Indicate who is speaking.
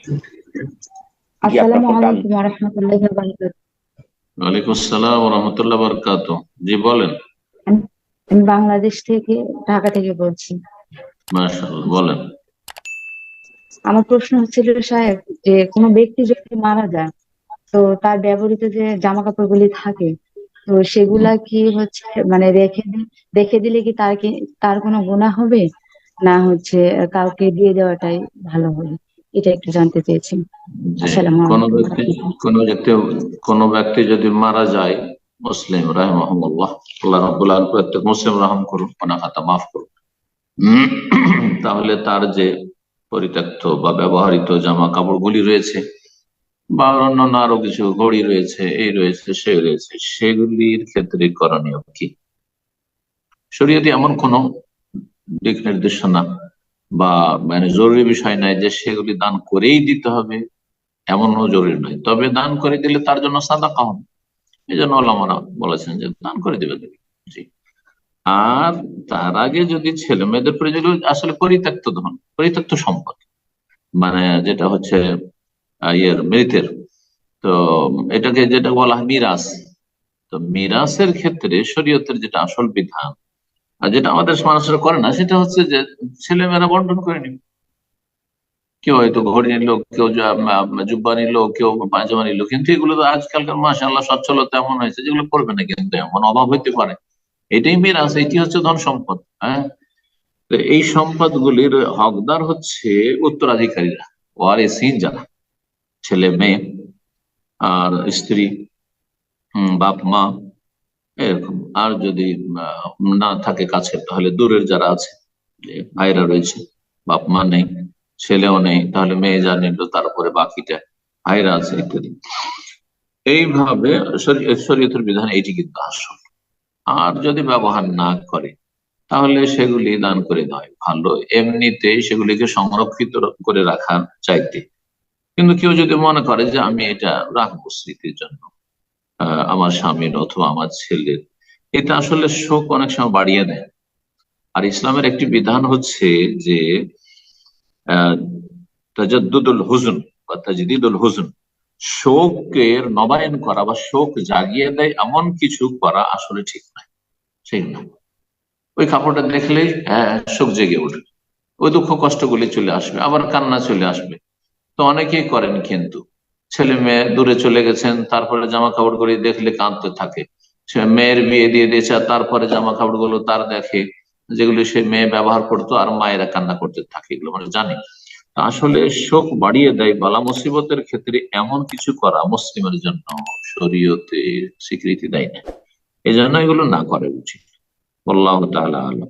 Speaker 1: জি আপনার
Speaker 2: আসসালামু
Speaker 1: ফোনটা আন।
Speaker 2: আলাইকুম ওয়া রাহমাতুল্লাহি ওয়া বারাকাতুহু।
Speaker 3: ওয়ালাইকুম আসসালাম ওয়া রাহমাতুল্লাহি ওয়া বারাকাতুহু। জি বলেন।
Speaker 2: আমি আমি বাংলাদেশ থেকে, ঢাকা থেকে বলছি।
Speaker 3: মাশাআল্লাহ, বলেন।
Speaker 2: আমার প্রশ্ন হচ্ছিল সাহেব, যে কোনো ব্যক্তি যদি মারা যায়, তো তার ব্যবহৃত যে জামা কাপড়গুলি থাকে, তো সেগুলা কি হচ্ছে মানে রেখে দিলে কি তার কোনো গুনাহ হবে, না হচ্ছে কাউকে দিয়ে দেওয়াটাই ভালো হবে? এটা একটু জানতে চেয়েছি।
Speaker 3: যে
Speaker 2: আসসালামু
Speaker 3: কোন
Speaker 2: আলাইকুম ওয়া
Speaker 3: ব্যক্তি
Speaker 2: রাহমাতুল্লাহ।
Speaker 3: কোন ব্যক্তি কোন ব্যক্তি যদি মারা যায়, মুসলিম রাহিমাহুল্লাহ, আল্লাহ রাব্বুল আলামিন প্রত্যেক মুসলিম রহম করুন, গুনাহ খাতা মাফ করুন। তাহলে তার যে পরিত্যক্ত বা ব্যবহৃত জামা কাপড়গুলি রয়েছে, বা অন্যান্য আরো কিছু ঘড়ি রয়েছে, এই রয়েছে সেই রয়েছে, সেগুলির ক্ষেত্রে করণীয় কি? শরীয়তে এমন কোন দিক নির্দেশনা বা মানে জরুরি বিষয় নাই যে সেগুলি দান করেই দিতে হবে, এমনও জরুরি নয়। তবে দান করে দিলে তার জন্য সাদাকা হবে, এই জন্য ওলামারা বলেছেন যে দান করে দেবে দেবে। জি। আর তার আগে যদি ছেলে মেয়েদের প্রয়োজন, আসলে পরিত্যক্ত ধন, পরিত্যক্ত সম্পদ, মানে যেটা হচ্ছে ইয়ের মৃতের, তো এটাকে যেটা বলা হয় মিরাস। তো মিরাসের ক্ষেত্রে শরীয়তের যেটা আসল বিধান, আর যেটা আমাদের মানুষরা করে না, সেটা হচ্ছে যে ছেলেমেয়েরা বন্টন করে নিবে। কেউ হয়তো ঘড়ি নিল, কেউ জুব্বা নিল, কেউ পায়জামা নিল, কিন্তু এগুলো তো আজকালকার মাশাআল্লাহ সচ্ছলতা এমন হয়েছে যেগুলো করবে না, কিন্তু এমন অভাব হইতে পারে। এটাই মিরাস, এটি হচ্ছে ধন সম্পদ। হ্যাঁ, তো এই সম্পদ গুলির হকদার হচ্ছে উত্তরাধিকারীরা, ওয়ারিসিন যারা, ছেলে মেয়ে আর স্ত্রী, বাপ মা, এরকম। আর যদি না থাকে কাছে, তাহলে দূরের যারা আছে, যে ভাইরা রয়েছে, বাপ মা নেই, ছেলেও নেই, তাহলে মেয়ে যা নিল তারপরে বাকিটা ভাইরা আছে ইত্যাদি। এইভাবে শরীয়তের বিধান এইটি কিন্তু আসল। আর যদি ব্যবহার না করে, তাহলে সেগুলি দান করে দেওয়া ভালো, এমনিতে সেগুলিকে সংরক্ষিত করে রাখার চাইতে। কিন্তু কেউ যদি মনে করে যে আমি এটা রাখবো স্মৃতির জন্য, আমার স্বামীর অথবা আমার ছেলের, এটা আসলে শোক অনেক সময় বাড়িয়ে দেয়। আর ইসলামের একটি বিধান হচ্ছে যে আহ তাজাদ্দুদুল হুজন বা তাজদিদুল হুজন, শোকের নবায়ন করা বা শোক জাগিয়ে দেয় এমন কিছু করা আসলে ঠিক নয়। ঠিক না, ওই কাপড়টা দেখলেই শোক জেগে উঠবে, ওই দুঃখ কষ্টগুলি চলে আসবে, আবার কান্না চলে আসবে। তো অনেকেই করেন, কিন্তু ছেলে মেয়ে দূরে চলে গেছেন, তারপরে জামা কাপড় গুলি দেখলে কাঁদতে থাকে। সে মেয়ের বিয়ে দিয়ে দিয়েছে, আর তারপরে জামা কাপড় গুলো তার দেখে, যেগুলো সে মেয়ে ব্যবহার করতো, আর মায়েরা কান্না করতে থাকে, এগুলো মানে জানি। তা আসলে শোক বাড়িয়ে দেয় বালা মুসিবতের ক্ষেত্রে এমন কিছু করা মুসলিমের জন্য শরীয়তে স্বীকৃতি দেয় না। এই জন্য এগুলো না করে উচিত। আল্লাহ তাআলা আলাম।